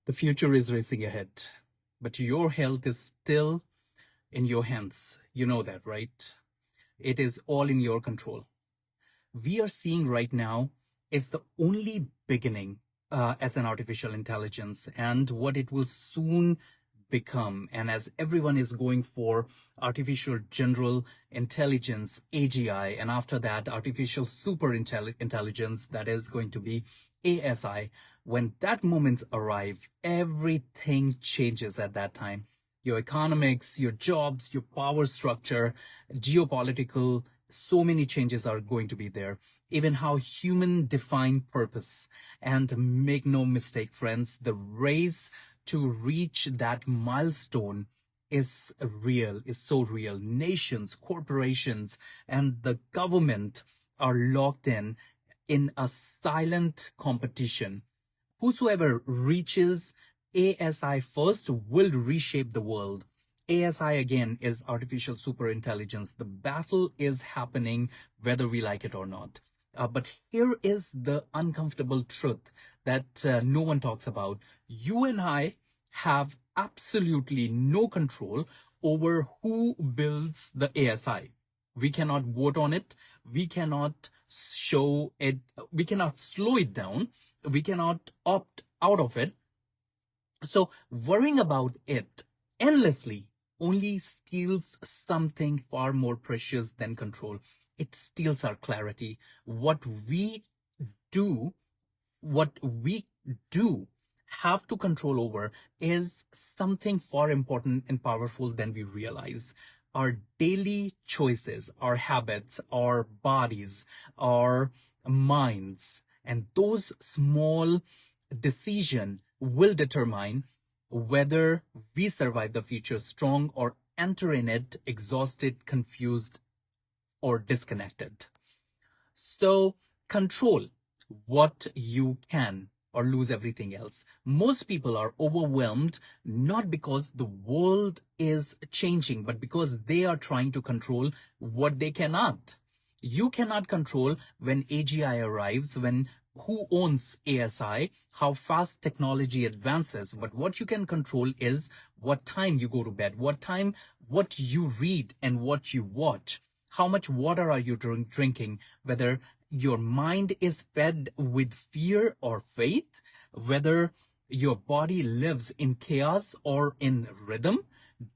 The future is racing ahead, but your health is still in your hands. You know that, right? It is all in your control. We are seeing right now is the only beginning as an artificial intelligence and what it will soon become. And as everyone is going for artificial general intelligence, AGI, and after that, artificial super intelligence, that is going to be ASI. When that moment arrives, everything changes at that time. Your economics, your jobs, your power structure, geopolitical, so many changes are going to be there. Even how human define purpose. And make no mistake, friends, the race to reach that milestone is real, is so real. Nations, corporations, and the government are locked in a silent competition. Whosoever reaches ASI first will reshape the world. ASI again is artificial superintelligence. The battle is happening whether we like it or not. But here is the uncomfortable truth that no one talks about. You and I have absolutely no control over who builds the ASI. We cannot vote on it. We cannot show it. We cannot slow it down. We cannot opt out of it. So worrying about it endlessly only steals something far more precious than control. It steals our clarity. Do, what we do have to control over is something far important and powerful than we realize. Our daily choices, our habits, our bodies, our minds, and those small decisions will determine whether we survive the future strong or enter in it exhausted, confused, or disconnected. So control what you can or lose everything else. Most people are overwhelmed not because the world is changing, but because they are trying to control what they cannot. You cannot control when AGI arrives, when who owns ASI, how fast technology advances. But what you can control is what time you go to bed, what you read and what you watch. How much water are you drinking? Whether your mind is fed with fear or faith, whether your body lives in chaos or in rhythm.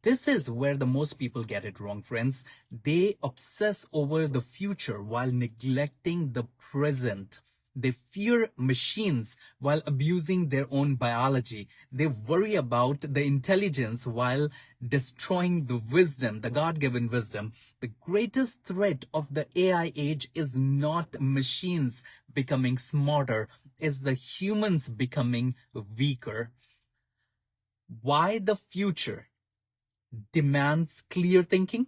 This is where the most people get it wrong, friends. They obsess over the future while neglecting the present. They fear machines while abusing their own biology. They worry about the intelligence while destroying the wisdom, the God-given wisdom. The greatest threat of the AI age is not machines becoming smarter, is the humans becoming weaker. Why the future demands clear thinking?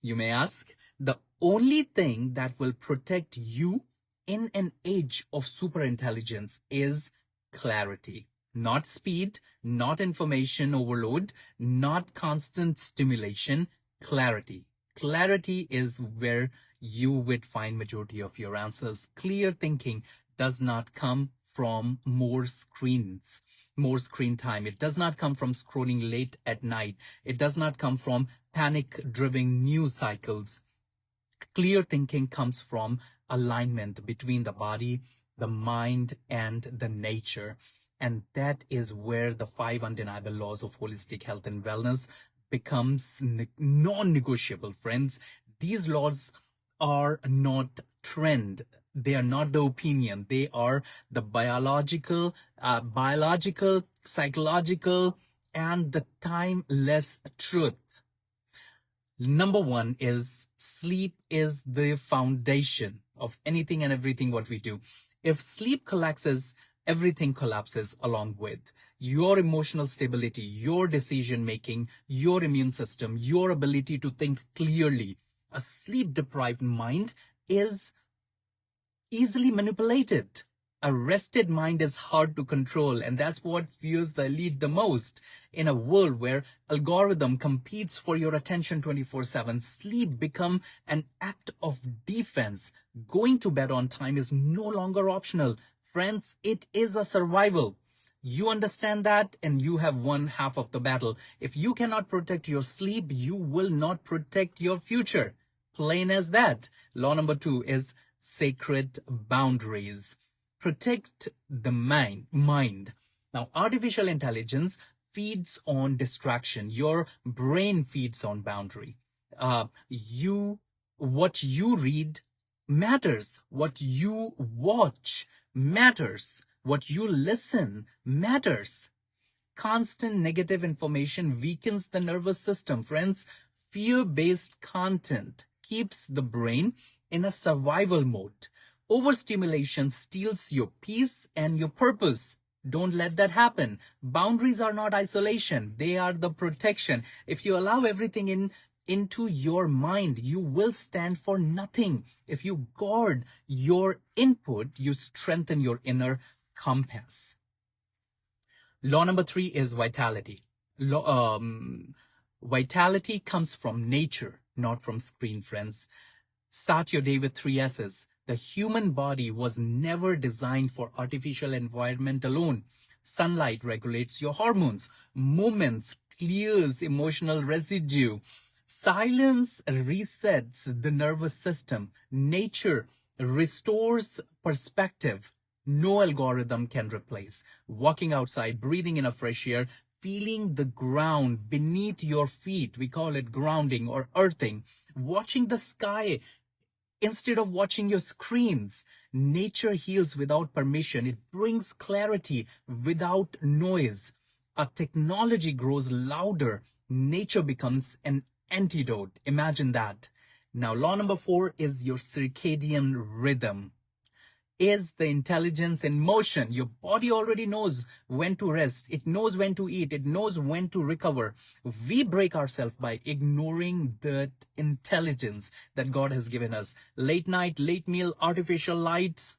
You may ask. The only thing that will protect you in an age of superintelligence is clarity. Not speed, not information overload, not constant stimulation. Clarity. Clarity is where you would find majority of your answers. Clear thinking does not come from more screen time. It does not come from scrolling late at night. It does not come from panic-driven news cycles. Clear thinking comes from alignment between the body, the mind, and the nature. And that is where the 5 undeniable laws of holistic health and wellness becomes non-negotiable, friends. These laws are not trend. They are not the opinion. They are the biological, psychological, and the timeless truth. Number one is sleep is the foundation of anything and everything what we do. If sleep collapses, everything collapses along with. Your emotional stability, your decision making, your immune system, your ability to think clearly. A sleep deprived mind is easily manipulated. A rested mind is hard to control, and that's what fuels the elite the most. In a world where algorithm competes for your attention 24/7, sleep become an act of defense. Going to bed on time is no longer optional. Friends, it is a survival. You understand that, and you have won half of the battle. If you cannot protect your sleep, you will not protect your future. Plain as that. Law number 2 is sacred boundaries. Protect the mind. Now, artificial intelligence feeds on distraction. Your brain feeds on boundary. What you read matters. What you watch matters. What you listen matters. Constant negative information weakens the nervous system, friends. Fear-based content keeps the brain in a survival mode. Overstimulation steals your peace and your purpose. Don't let that happen. Boundaries are not isolation. They are the protection. If you allow everything into your mind, you will stand for nothing. If you guard your input, you strengthen your inner compass. Law number 3 is vitality. Vitality comes from nature, not from screen, friends. Start your day with 3 S's. The human body was never designed for artificial environment alone. Sunlight regulates your hormones. Movements clears emotional residue. Silence resets the nervous system. Nature restores perspective. No algorithm can replace. Walking outside, breathing in a fresh air, feeling the ground beneath your feet. We call it grounding or earthing. Watching the sky instead of watching your screens. Nature heals without permission. It brings clarity without noise. A technology grows louder. Nature becomes an antidote. Imagine that. Now, law number 4 is your circadian rhythm. Is the intelligence in motion. Your body already knows when to rest. It knows when to eat. It knows when to recover. We break ourselves by ignoring that intelligence that God has given us. Late night, late meal, artificial lights,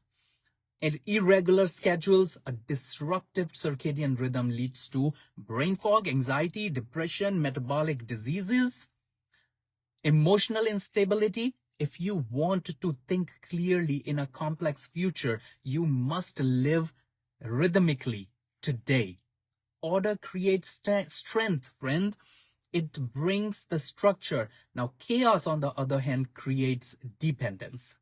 and irregular schedules. A disruptive circadian rhythm leads to brain fog, anxiety, depression, metabolic diseases, emotional instability. If you want to think clearly in a complex future, you must live rhythmically today. Order creates strength, friend. It brings the structure. Now, chaos, on the other hand, creates dependence.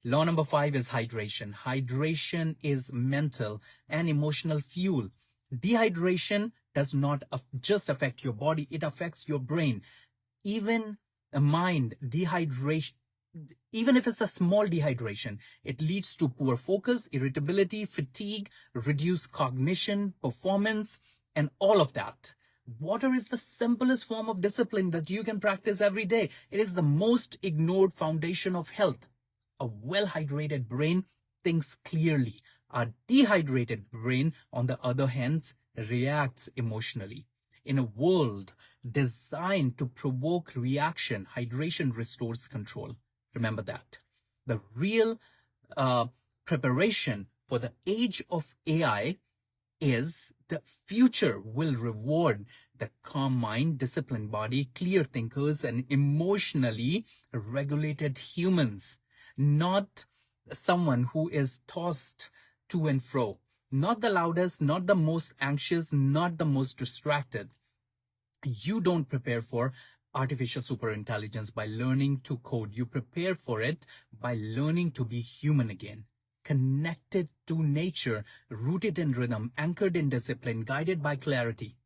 Law number 5 is hydration. Hydration is mental and emotional fuel. Dehydration does not just affect your body, it affects your brain. Even a mind dehydration, even if it's a small dehydration, it leads to poor focus, irritability, fatigue, reduced cognition, performance, and all of that. Water is the simplest form of discipline that you can practice every day. It is the most ignored foundation of health. A well-hydrated brain thinks clearly. A dehydrated brain, on the other hand, reacts emotionally. In a world designed to provoke reaction, hydration restores control. Remember that. The real preparation for the age of AI is the future will reward the calm mind, disciplined body, clear thinkers, and emotionally regulated humans. Not someone who is tossed to and fro. Not the loudest, not the most anxious, not the most distracted. You don't prepare for artificial superintelligence by learning to code. You prepare for it by learning to be human again. Connected to nature, rooted in rhythm, anchored in discipline, guided by clarity.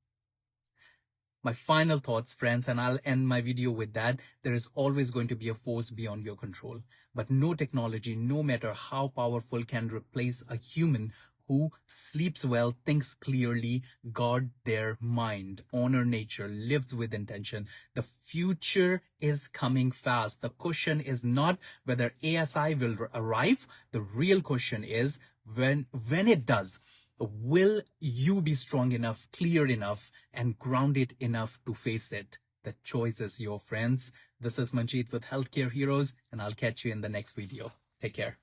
My final thoughts, friends, and I'll end my video with that. There is always going to be a force beyond your control. But no technology, no matter how powerful, can replace a human who sleeps well, thinks clearly, guard their mind, honor nature, lives with intention. The future is coming fast. The question is not whether ASI will arrive. The real question is when it does, will you be strong enough, clear enough, and grounded enough to face it? The choice is your friends. This is Manjeet with Healthcare Heroes, and I'll catch you in the next video. Take care.